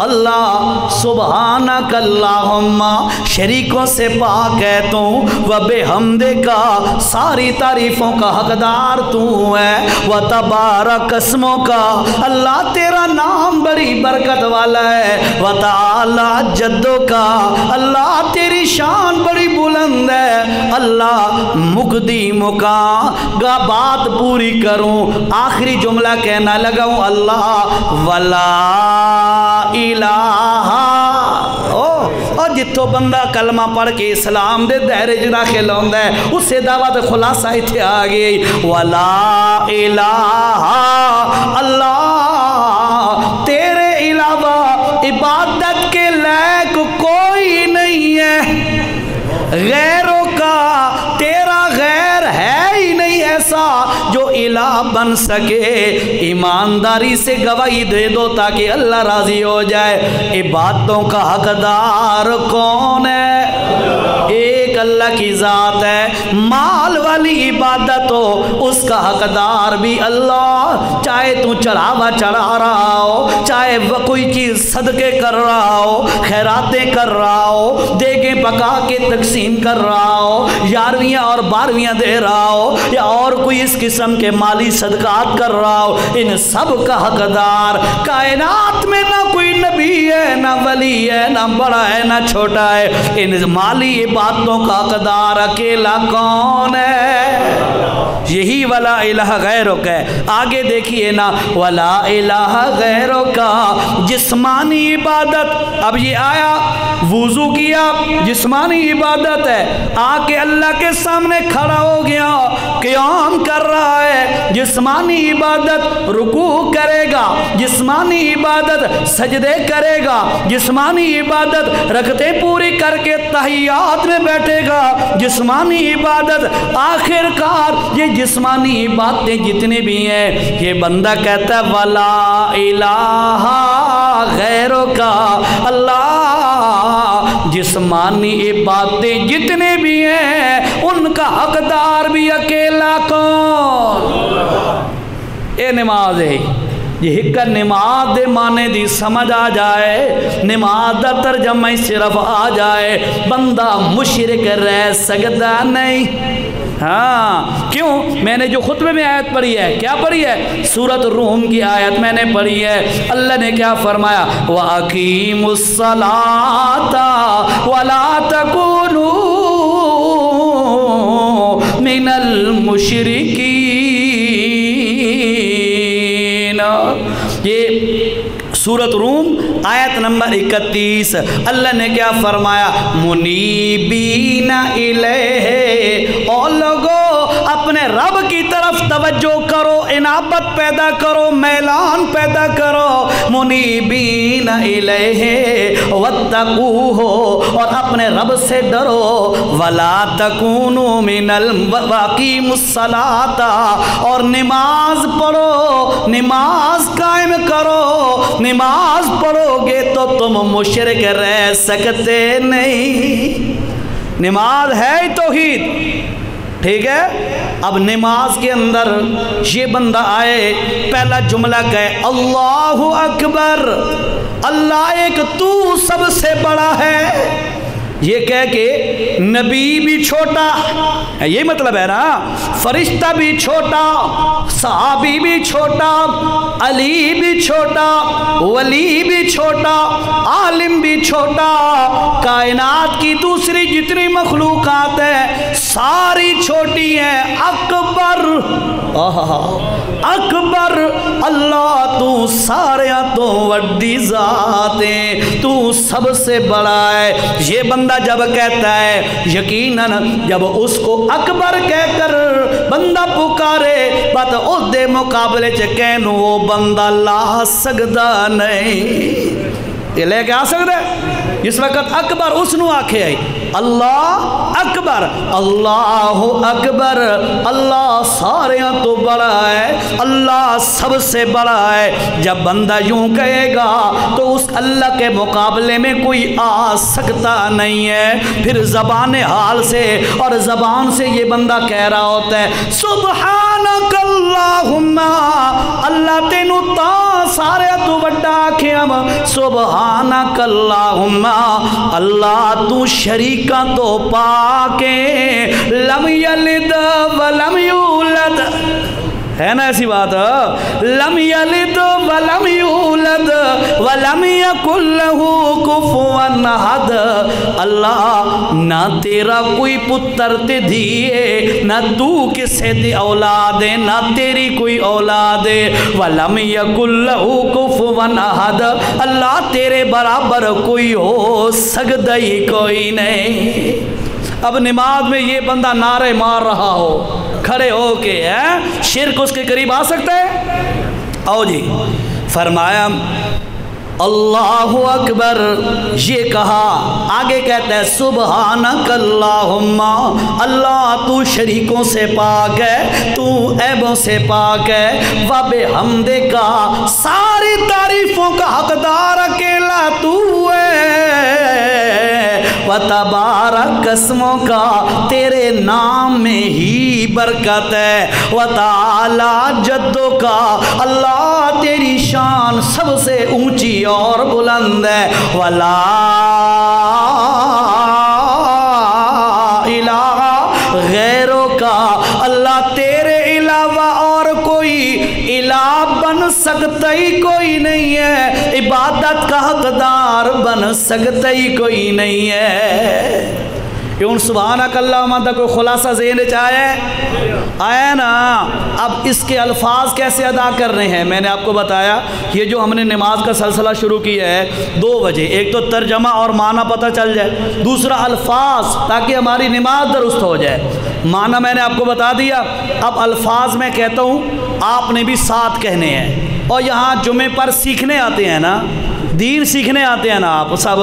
S1: اللہ سبحانک اللہم، شریکوں سے پاک ہے تو، وبحمدے کا، ساری تعریفوں کا حقدار تو ہے۔ وتبارک اسموں کا، اللہ تیرا نام بڑی برکت والا ہے۔ وتعالی جدوں کا، اللہ تیری شان بڑی بلند ہے۔ اللہ مقدی مقام گا بات پوری کروں، آخری جملہ کہنا لگاؤں، اللہ ولا الہ، اور جتوں بندہ کلمہ پڑھ کے اسلام دے دائرے چ داخل ہوندا ہے اسے دعوت خلاصہ ایتھے آ گئی، ولا الہ، اللہ تیرے علاوہ عبادت کے لائق کوئی نہیں ہے، غیروں کا، تیرا غیر ہے ہی نہیں ایسا جو الہ بن سکے۔ ایمانداری سے گواہی دے دو تاکہ اللہ راضی ہو جائے۔ عبادتوں کا حقدار کون ہے؟ ایک اللہ کی ذات ہے۔ مال والی عبادت ہو اس کا حقدار بھی اللہ، چاہے تو چڑھاوا چڑھا رہا ہو، چاہے وہ کوئی چیز صدقے کر رہا ہو، خیراتیں کر رہا ہو، دیگیں پکا کے تقسیم کر رہا ہو، 11ویں اور 12ویں دے رہا ہو، یا اور کوئی اس قسم کے مالی صدقات کر رہا ہو، ان سب کا حقدار کائنات میں نہ کوئی نبی ہے، نہ ولی ہے، نہ بڑا ہے، نہ چھوٹا ہے۔ ان مالی عبادتوں کا حقدار اکیلا کون ہے؟ یہی ولا الہ غیرک ہے۔ آگے دیکھیے نا، ولا الہ غیرک، جسمانی عبادت۔ اب یہ آیا وضو کیا، جسمانی عبادت ہے، آ کے اللہ کے سامنے کھڑا ہو گیا، قیام کر رہا ہے، جسمانی عبادت۔ رکوع کرے گا، جسمانی عبادت۔ سجدے کرے گا، جسمانی عبادت۔ رکعتیں پوری کر کے تحیات میں بیٹھے گا، جسمانی عبادت۔ آخر کار یہ جسمانی عبادتیں جتنے بھی ہیں، یہ بندہ کہتا ہے ولا الہ غیرک، اللہ جسمانی عبادتیں جتنے بھی ہیں ان کا حقدار بھی اکیلا کون؟ اے نماز ہے، یہ ہکا نماز دے معنی دی سمجھ آ جائے، نماز دا ترجمہ صرف آ جائے، بندہ مشرک رہ سکتا نہیں۔ ہاں کیوں؟ میں نے جو خطبے میں آیت پڑھی ہے، کیا پڑھی ہے؟ سورۃ الروم کی آیت میں نے پڑھی ہے۔ اللہ نے کیا فرمایا؟ وَأَقِيمُوا الصَّلَاةَ وَلَا تَكُونُوا مِنَ الْمُشْرِكِينَ۔ یہ سورۃ روم آیت نمبر 31۔ اللہ نے کیا فرمایا؟ منیبین الیہ، اور لوگو اپنے رب کی طرف توجہ کرو، انابت پیدا کرو، میلان پیدا کرو۔ منیبین الیہ واتقوہ، اور اپنے رب سے ڈرو۔ ولا تکونوا من واقیموا الصلاۃ، اور نماز پڑھو، نماز قائم کرو۔ نماز پڑھو گے تو تم مشرک رہ سکتے نہیں۔ نماز ہے توحید، ٹھیک ہے؟ اب نماز کے اندر یہ بندہ آئے، پہلا جملہ کہے اللہ اکبر، اللہ ایک تو سب سے بڑا ہے، یہ کہہ کے نبی بھی چھوٹا، یہ مطلب ہے نا، فرشتہ بھی چھوٹا، صحابی بھی چھوٹا، علی بھی چھوٹا، ولی بھی چھوٹا، عالم بھی چھوٹا، کائنات کی دوسری جتنی مخلوقات ہیں ساری چھوٹی ہیں۔ اکبر، اکبر اللہ تو سارے تو وڈی ذات ہے، تو سب سے بڑا ہے۔ یہ بندہ جب کہتا ہے، یقیناً جب اس کو اکبر کہہ کر بندہ پکارے، بات اس دے مقابلے چ کہنو وہ بندہ لا سکدا نہیں، یہ لے کے آ سکتا ہے؟ اس وقت اکبر اس نو آکھے ہے، اللہ اکبر، اللہ اکبر، اللہ سارے تو بڑا ہے، اللہ سب سے بڑا ہے۔ جب بندہ یوں کہے گا تو اس اللہ کے مقابلے میں کوئی آ سکتا نہیں ہے۔ پھر زبان حال سے اور زبان سے یہ بندہ کہہ رہا ہوتا ہے سبحانک اللہم، اللہ تینو تا سارے تو بڑا کھیم، سبحانک اللہم، اللہ تو شریکاں تو پاکے، لم یلد ولم یولد، ہے نا ایسی بات؟ لم یلد ولم یولد ولم یکن لہ کفوا احد، اللہ نہ تیرا کوئی پتر تے دھیے، نہ تو کسے دی اولاد ہے، نہ تیری کوئی اولاد ہے، ولم یکن لہ کفوا احد، اللہ تیرے برابر کوئی ہو سکتا ہی کوئی نہیں۔ اب نماز میں یہ بندہ نعرے مار رہا ہو کھڑے ہو کے، شرک اس کے قریب آ سکتا ہے؟ آؤ جی، فرمایا اللہ اکبر، یہ کہا، آگے کہتا ہے سبحانک اللہم، اللہ تو شریکوں سے پاک ہے، تو عیبوں سے پاک ہے، وبحمدک، ساری تعریفوں کا حقدار اکیلا تو ہے، و تبارک اسموں کا، تیرے نام میں ہی برکت ہے، و تعالی جدوں کا، اللہ تیری شان سب سے اونچی اور بلند ہے، ولا الہ غیروں کا، اللہ تیرے علاوہ اور کوئی الہ بن سکتا ہی کوئی نہیں ہے، عبادت کا حقدار بن سکتا ہی کوئی نہیں ہے۔ کیوں سبحانک اللہم تک کوئی خلاصہ ذہن آیا نا؟ اب اس کے الفاظ کیسے ادا کرنے ہیں؟ میں نے آپ کو بتایا یہ جو ہم نے نماز کا سلسلہ شروع کیا ہے 2 وجہ، ایک تو ترجمہ اور معنی پتہ چل جائے، دوسرا الفاظ تاکہ ہماری نماز درست ہو جائے۔ معنی میں نے آپ کو بتا دیا، اب الفاظ میں کہتا ہوں آپ نے بھی ساتھ کہنے ہیں، اور یہاں جمعے پر سیکھنے آتے ہیں نا، دین سیکھنے آتے ہیں نا آپ سب،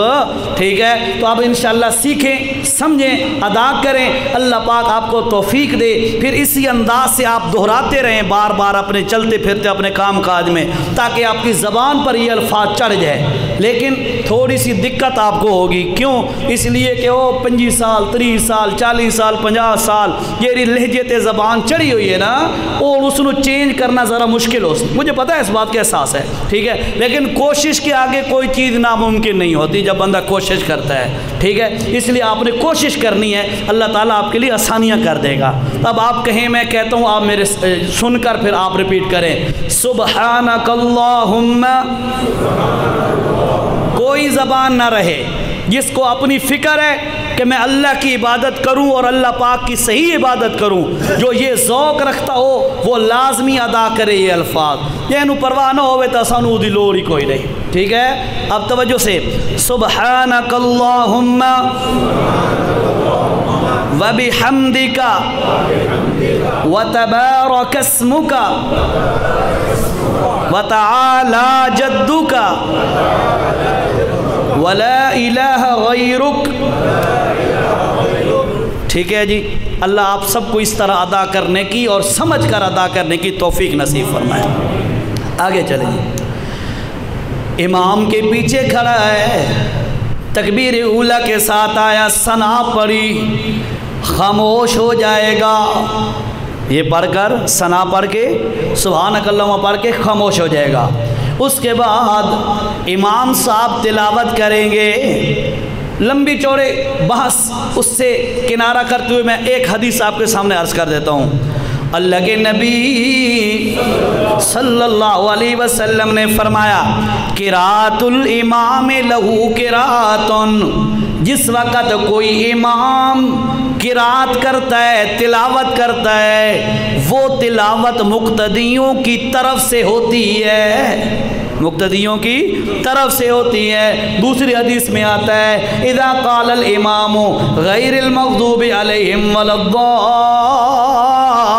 S1: ٹھیک ہے؟ تو آپ انشاءاللہ سیکھیں، سمجھیں، ادا کریں، اللہ پاک آپ کو توفیق دے، پھر اسی انداز سے آپ دہراتے رہیں بار بار اپنے چلتے پھرتے اپنے کام کاج میں، تاکہ آپ کی زبان پر یہ الفاظ چڑھ جائے۔ لیکن تھوڑی سی دقت آپ کو ہوگی، کیوں؟ اس لیے کہ وہ 25 سال 30 سال 40 سال 50 سال یہ لہجے تے زبان چڑھی ہوئی ہے نا، اور اس کو چینج کرنا ذرا مشکل ہو سکتا، مجھے پتہ ہے اس بات کا احساس ہے، ٹھیک ہے؟ لیکن کوشش کے آگے کوئی چیز ناممکن نہیں ہوتی جب بندہ کوشش کرتا ہے، ٹھیک ہے؟ اس لیے آپ نے کوشش کرنی ہے، اللہ تعالیٰ آپ کے لیے آسانیاں کر دے گا۔ اب آپ کہیں میں کہتا ہوں، آپ میرے سن کر پھر آپ ریپیٹ کریں، سبحانک اللہم، کوئی زبان نہ رہے جس کو اپنی فکر ہے کہ میں اللہ کی عبادت کروں اور اللہ پاک کی صحیح عبادت کروں، جو یہ ذوق رکھتا ہو وہ لازمی ادا کرے یہ الفاظ، یہ پرواہ نہ ہوئے تو سانو دی لوڑ ہی کوئی نہیں، ٹھیک ہے؟ اب توجہ سے، سبحانک اللہم وبحمدک وتبارک اسمک وتعالی جدک ولا الہ غیرک، ٹھیک ہے جی؟ اللہ آپ سب کو اس طرح ادا کرنے کی اور سمجھ کر ادا کرنے کی توفیق نصیب فرمائے۔ آگے چلیں جی، امام کے پیچھے کھڑا ہے، تکبیر اولیٰ کے ساتھ آیا، ثنا پڑھی، خاموش ہو جائے گا، یہ پڑھ کر ثنا پڑھ کے سبحانک اللہم پڑھ کے خاموش ہو جائے گا۔ اس کے بعد امام صاحب تلاوت کریں گے، لمبی چوڑے بحث اس سے کنارہ کرتے ہوئے میں ایک حدیث آپ کے سامنے عرض کر دیتا ہوں۔ اللہ کے نبی صلی اللہ علیہ وسلم نے فرمایا، قرات الامام لہو قراتن، جس وقت کوئی امام قرات کرتا ہے، تلاوت کرتا ہے، وہ تلاوت مقتدیوں کی طرف سے ہوتی ہے، مقتدیوں کی طرف سے ہوتی ہے۔ دوسری حدیث میں آتا ہے، اذا قال الامام غیر المغضوب علیہم ولا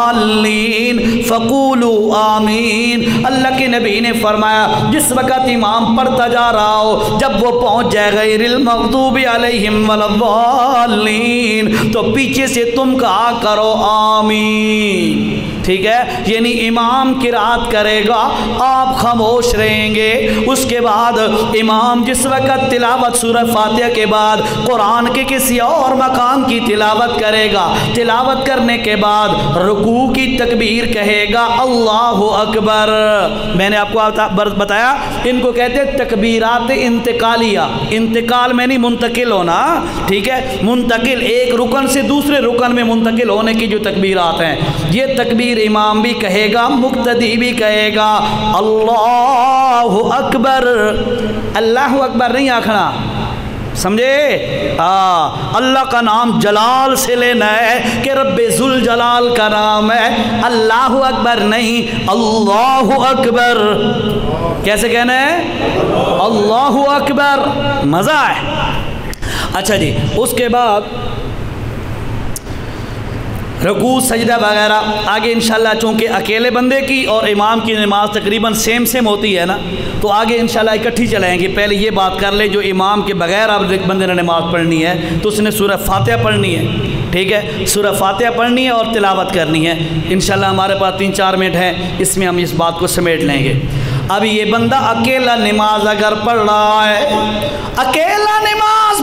S1: الضالین فقولوا آمین، اللہ کے نبی نے فرمایا جس وقت امام پڑھتا جا رہا ہو، جب وہ پہنچ جائے غیر المغضوب علیہم ولا الضالین، تو پیچھے سے تم کہا کرو آمین، ٹھیک ہے؟ یعنی امام قرات کرے گا، آپ خاموش رہیں گے، اس کے بعد امام جس وقت تلاوت سورہ فاتحہ کے بعد قرآن کے کسی اور مقام کی تلاوت کرے گا، تلاوت کرنے کے بعد رکوع کی تکبیر کہے گا اللہ اکبر۔ میں نے آپ کو بتایا ان کو کہتے ہیں تکبیرات انتقالیہ، انتقال میں نہیں منتقل ہونا، ٹھیک ہے؟ منتقل ایک رکن سے دوسرے رکن میں منتقل ہونے کی جو تکبیرات ہیں، یہ تکبیر امام بھی کہے گا، مقتدی بھی کہے گا، اللہ اکبر۔ اللہ اکبر نہیں آکھنا، سمجھے؟ اللہ کا نام جلال سے لینا ہے کہ رب ذوالجلال کا نام ہے، اللہ اکبر نہیں، اللہ اکبر۔ کیسے کہنا ہے؟ اللہ اکبر، مزہ ہے۔ اچھا جی، اس کے بعد رکوع سجدہ وغیرہ آگے انشاءاللہ، چونکہ اکیلے بندے کی اور امام کی نماز تقریباً سیم ہوتی ہے نا، تو آگے انشاءاللہ اکٹھی چلائیں گے۔ پہلے یہ بات کر لیں جو امام کے بغیر اب ایک بندے نے نماز پڑھنی ہے تو اس نے سورہ فاتحہ پڑھنی ہے، ٹھیک ہے؟ سورہ فاتحہ پڑھنی ہے اور تلاوت کرنی ہے۔ انشاءاللہ ہمارے پاس 3-4 منٹ ہیں، اس میں ہم اس بات کو سمیٹ لیں گے۔ اب یہ بندہ اکیلا نماز اگر پڑھ رہا ہے، اکیلا نماز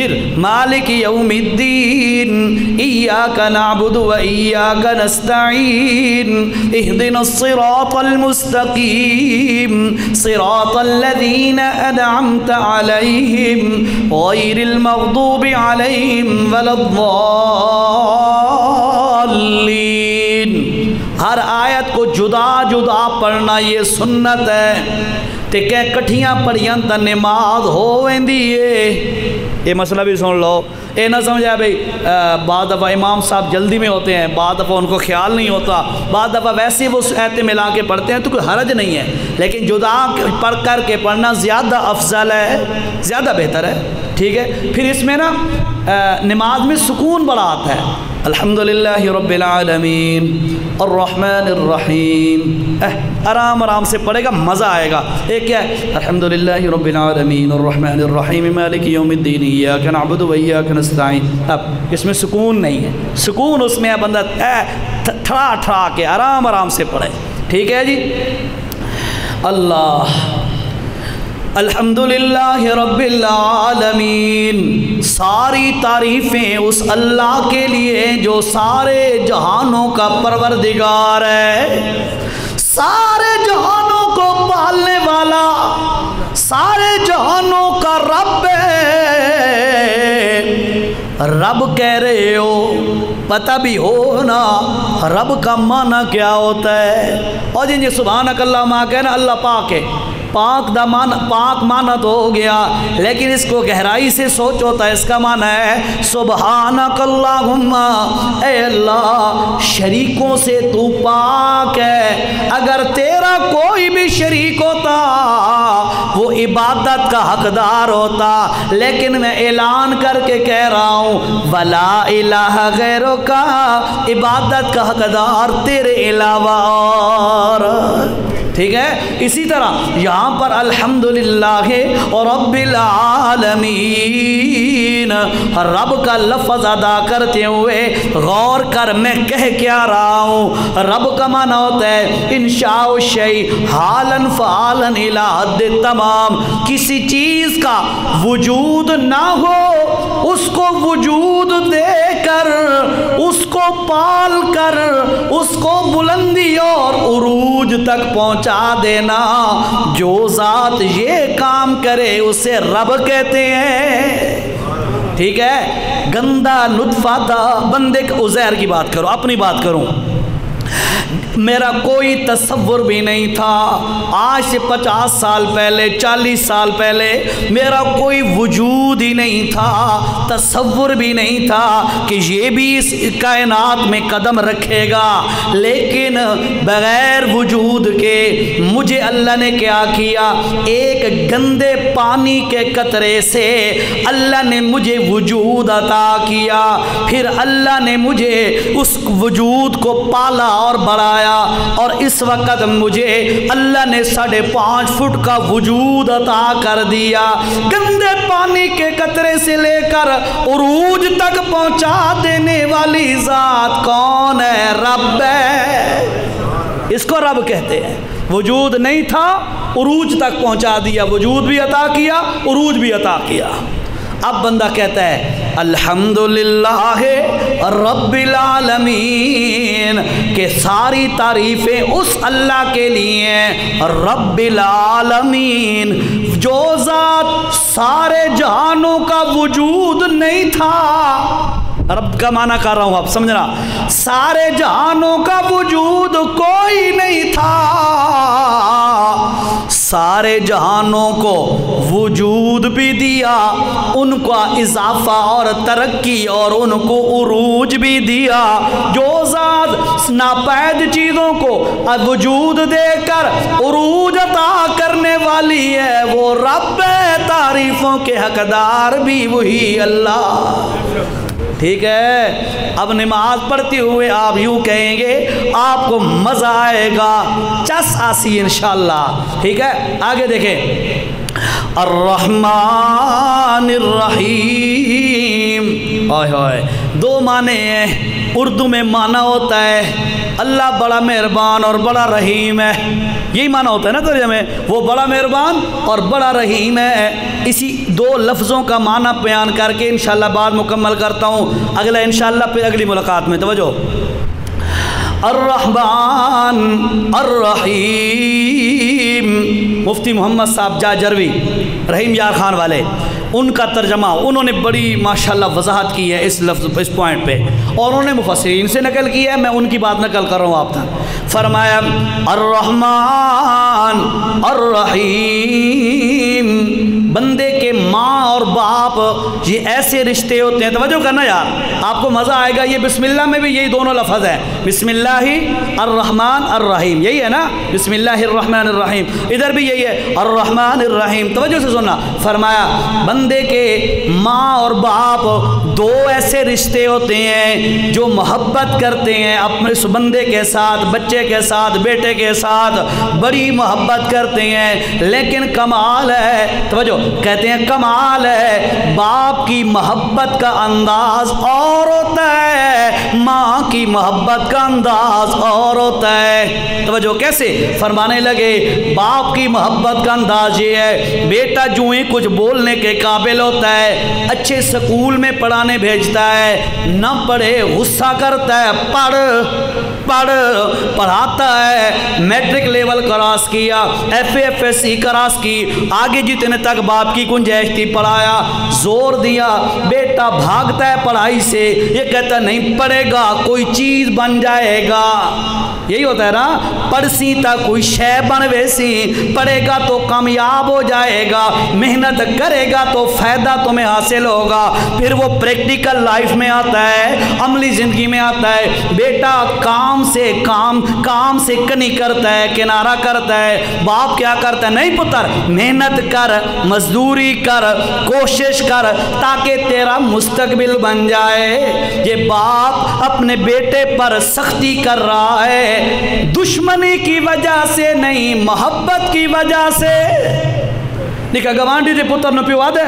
S1: پھر مالک یوم الدین ایاک نعبد و ایاک نستعین اہدنا الصراط المستقیم صراط الذین انعمت علیہم غیر المغضوب علیہم ولا الضالین۔ ہر آیت کو جدا جدا پڑھنا یہ سنت ہے، تے کہ کٹھیاں پڑھیاں تا نماز ہو ویندی ہے۔ یہ مسئلہ بھی سن لو، اے نہ سمجھا بھئی بعض دفعہ امام صاحب جلدی میں ہوتے ہیں، بعض دفعہ ان کو خیال نہیں ہوتا، بعض دفعہ ویسے وہ آیتیں ملا کے پڑھتے ہیں تو کوئی حرج نہیں ہے، لیکن جدا پڑھ کر کے پڑھنا زیادہ افضل ہے، زیادہ بہتر ہے، ٹھیک ہے۔ پھر اس میں نا نماز میں سکون بڑا آتا ہے۔ الحمدللہ رب العالمین الرحمن الرحیم، آرام آرام سے پڑھے گا، مزہ آئے گا۔ ایک کیا ہے؟ الحمدللہ رب العالمین الرحمن الرحیم مالک یوم الدین ایاک نعبد و ایاک نستعین۔ اب اس میں سکون نہیں ہے، سکون اس میں ہے بندہ تھڑا تھڑا کے آرام آرام سے پڑھے، ٹھیک ہے جی۔ اللہ الحمدللہ رب العالمین، ساری تعریفیں اس اللہ کے لیے جو سارے جہانوں کا پروردگار ہے، سارے جہانوں کو پالنے والا، سارے جہانوں کا رب ہے۔ رب کہہ رہے ہو، پتہ بھی ہو نا رب کا معنی کیا ہوتا ہے؟ اور جن سبحانک اللہم کہنا اللہ پاک ہے، پاک دا معنی، پاک معنی تو ہو گیا، لیکن اس کو گہرائی سے سوچ ہوتا ہے، اس کا معنی ہے سبحانک اللہم، اے اللہ شریکوں سے تو پاک ہے، اگر تیرا کوئی بھی شریک ہوتا وہ عبادت کا حقدار ہوتا، لیکن میں اعلان کر کے کہہ رہا ہوں ولا الہ غیرک، عبادت کا حقدار تیرے علاوہ اور، ٹھیک ہے۔ اسی طرح یہاں پر الحمدللہ رب العالمین، رب کا لفظ ادا کرتے ہوئے غور کر میں کہہ کیا رہا ہوں۔ رب کا معنی ہوتا ہے انشاء الشیء حالا فعالا الی حد تمام، کسی چیز کا وجود نہ ہو اس کو وجود دے کر، اس کو پال کر، اس کو بلندی اور عروج تک پہنچا دینا، جو ذات یہ کام کرے اسے رب کہتے ہیں، ٹھیک ہے۔ گندا نطفہ تھا بندے کا، عزیر کی بات کرو، اپنی بات کروں، میرا کوئی تصور بھی نہیں تھا، آج سے 50 سال پہلے 40 سال پہلے میرا کوئی وجود ہی نہیں تھا، تصور بھی نہیں تھا کہ یہ بھی اس کائنات میں قدم رکھے گا، لیکن بغیر وجود کے مجھے اللہ نے کیا کیا، ایک گندے پانی کے قطرے سے اللہ نے مجھے وجود عطا کیا، پھر اللہ نے مجھے اس وجود کو پالا اور بڑھایا، اور اس وقت مجھے اللہ نے 5.5 فٹ کا وجود عطا کر دیا۔ گندے پانی کے قطرے سے لے کر عروج تک پہنچا دینے والی ذات کون ہے؟ رب ہے، اس کو رب کہتے ہیں۔ وجود نہیں تھا، عروج تک پہنچا دیا، وجود بھی عطا کیا، عروج بھی عطا کیا۔ اب بندہ کہتا ہے الحمدللہ رب العالمین، کہ ساری تعریفیں اس اللہ کے لیے ہیں، رب العالمین، جو ذات سارے جہانوں کا وجود نہیں تھا۔ رب کا معنی کر رہا ہوں، آپ سمجھنا، سارے جہانوں کا وجود کوئی نہیں تھا، سارے جہانوں کو وجود بھی دیا، ان کا اضافہ اور ترقی اور ان کو عروج بھی دیا۔ جو ذات ناپید چیزوں کو وجود دے کر عروج عطا کرنے والی ہے وہ رب ہے، تعریفوں کے حقدار بھی وہی اللہ، ٹھیک ہے۔ اب نماز پڑھتے ہوئے آپ یوں کہیں گے، آپ کو مزہ آئے گا، چس آسی انشاءاللہ، ٹھیک ہے۔ آگے دیکھیں، الرحمن الرحیم، دو معنی ہیں اردو میں، معنی ہوتا ہے اللہ بڑا مہربان اور بڑا رحیم ہے، یہی معنی ہوتا ہے نا ترجمے میں، وہ بڑا مہربان اور بڑا رحیم ہے۔ اسی دو لفظوں کا معنی بیان کر کے انشاءاللہ بات مکمل کرتا ہوں، اگلا انشاءاللہ پھر اگلی ملاقات میں. توجہ. الرحمن الرحیم، مفتی محمد صاحب جاجروی رحیم یار خان والے، ان کا ترجمہ انہوں نے بڑی ماشاءاللہ وضاحت کی ہے اس لفظ اس پوائنٹ پہ، اور انہوں نے مفسرین سے نقل کی ہے، میں ان کی بات نقل کر رہا ہوں آپ تک. فرمایا الرحمن الرحیم، بندے کے ماں اور باپ یہ ایسے رشتے ہوتے ہیں. توجہ کرنا یار، آپ کو مزہ آئے گا. یہ بسم اللہ میں بھی یہی دونوں لفظ ہیں، بسم اللہ الرحمن الرحیم، یہی ہے نا، بسم اللہ الرحمن الرحیم. ادھر بھی یہی ہے الرحمن الرحیم. توجہ سے سننا. فرمایا بندے کے ماں اور باپ دو ایسے رشتے ہوتے ہیں جو محبت کرتے ہیں اپنے اس بندے کے ساتھ، بچے کے ساتھ، بیٹے کے ساتھ بڑی محبت کرتے ہیں. لیکن کمال ہے، توجہ کہتے ہیں کمال ہے، باپ کی محبت کا انداز اور ہوتا ہے، ماں کی محبت کا انداز اور ہوتا ہے. توجہ کیسے؟ فرمانے لگے باپ کی محبت کا انداز یہ ہے، بیٹا جو ہی کچھ بولنے کے قابل ہوتا ہے، اچھے سکول میں پڑھانے بھیجتا ہے، نہ پڑھے غصہ کرتا ہے، پڑھاتا ہے، میٹرک لیول کراس کیا، F A F S C cross کی، آگے جتنے تک باپ کی گنجائش تھی پڑھایا، زور دیا، بیٹا بھاگتا ہے پڑھائی سے، یہ کہتا نہیں پڑھے گا کوئی چیز بن جائے گا. یہی ہوتا ہے نا، پڑھسی تا کوئی شے بن ویسی، پڑھے گا تو کامیاب ہو جائے گا، محنت کرے گا تو فائدہ تمہیں حاصل ہوگا. پھر وہ پریکٹیکل لائف میں آتا ہے، عملی زندگی میں آتا ہے، بیٹا کام سے کنی کرتا ہے، کنارہ کرتا ہے، باپ کیا کرتا ہے، نہیں پتر محنت کر، مزدوری کر، کوشش کر تاکہ تیرا مستقبل بن جائے. یہ باپ اپنے بیٹے پر سختی کر رہا ہے، دشمنی کی وجہ سے نہیں، محبت کی وجہ سے. دیکھا گوانڈی دے پتر نہ پیوا دے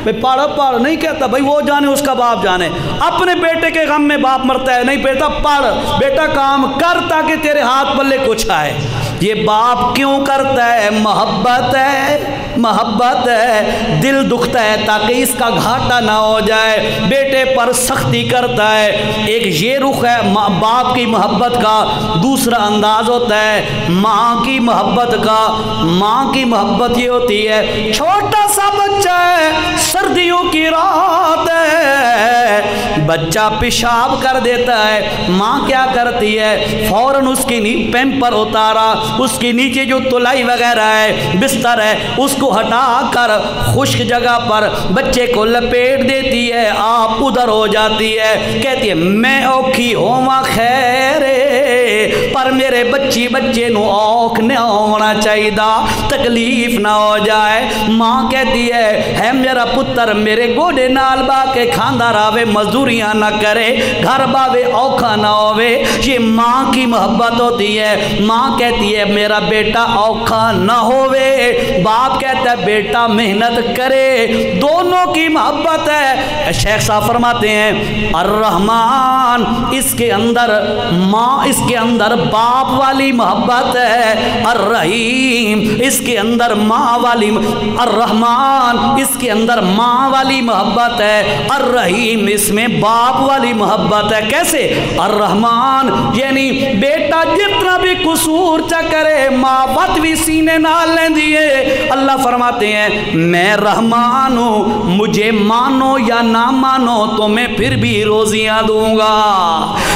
S1: بھئی پڑھ نہیں کہتا، بھئی وہ جانے اس کا باپ جانے. اپنے بیٹے کے غم میں باپ مرتا ہے، نہیں بیٹا پڑھ، بیٹا کام کر تاکہ تیرے ہاتھ پلے کچھ آئے. یہ باپ کیوں کرتا ہے؟ محبت ہے، دل دکھتا ہے تاکہ اس کا گھاٹا نہ ہو جائے، بیٹے پر سختی کرتا ہے. ایک یہ رخ ہے باپ کی محبت کا. دوسرا انداز ہوتا ہے ماں کی محبت کا. ماں کی محبت یہ ہوتی ہے، چھوٹا سا بچہ ہے، سردیوں کی رات ہے، بچہ پیشاب کر دیتا ہے، ماں کیا کرتی ہے، فوراً اس کی پیمپر اتارا، اس کی نیچے جو تلائی وغیرہ ہے، بستر ہے، اس کو ہٹا کر خشک جگہ پر بچے کو لپیٹ دیتی ہے، آپ ادھر ہو جاتی ہے، کہتی ہے میں اوکھی ہوما خیر پر میرے بچے نو اوکھ نہ ہونا چاہیے، تکلیف نہ ہو جائے. ماں کہتی ہے میرا پتر میرے گوڑے نال با کے کھاندا راوے، مزدوریاں نہ کرے، گھر باوے اوکھا نہ ہوئے. یہ ماں کی محبت ہوتی ہے. ماں کہتی ہے میرا بیٹا اوکھا نہ ہوئے، باپ کہتا ہے بیٹا محنت کرے. دونوں کی محبت ہے. شیخ صاحب فرماتے ہیں الرحمن، اس کے اندر ماں، اس کے اندر باپ والی محبت ہے، الرحیم اس کے اندر ماں والی، الرحمن اس کے اندر ماں والی محبت ہے، الرحیم اس میں باپ والی محبت ہے. کیسے؟ الرحمن یعنی بیٹا جتنا بھی قصور چا کرے، ماں بات بھی سینے نال لیں دیے. اللہ فرماتے ہیں میں رحمان ہوں، مجھے مانو یا نہ مانو تو میں پھر بھی روزیاں دوں گا،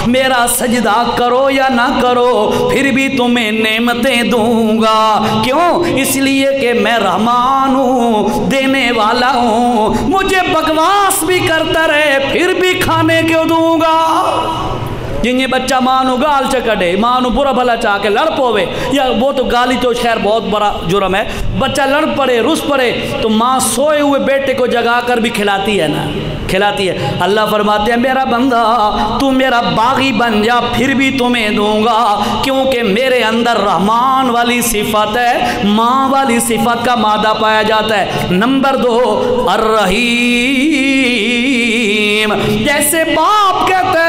S1: میرا سجدہ کرو یا نہ کرو پھر بھی تمہیں نعمتیں دوں گا. کیوں؟ اس لیے کہ میں رحمان ہوں، دینے والا ہوں. مجھے بکواس بھی کرتا رہے پھر بھی کھانے کیوں دوں گا. جن یہ بچہ ماں نو گال چکڑے، ماں نو برا بھلا چاہ کے لڑ پوے، یا وہ تو گالی تو خیر بہت بڑا جرم ہے، بچہ لڑ پڑے رس پڑے تو ماں سوئے ہوئے بیٹے کو جگا کر بھی کھلاتی ہے نا، کھلاتی ہے. اللہ فرماتے ہیں میرا بندہ تو میرا باغی بن جا پھر بھی تمہیں دوں گا، کیونکہ میرے اندر رحمان والی صفت ہے، ماں والی صفت کا مادہ پایا جاتا ہے. نمبر 2 الرحیم، جیسے باپ کہتے ہیں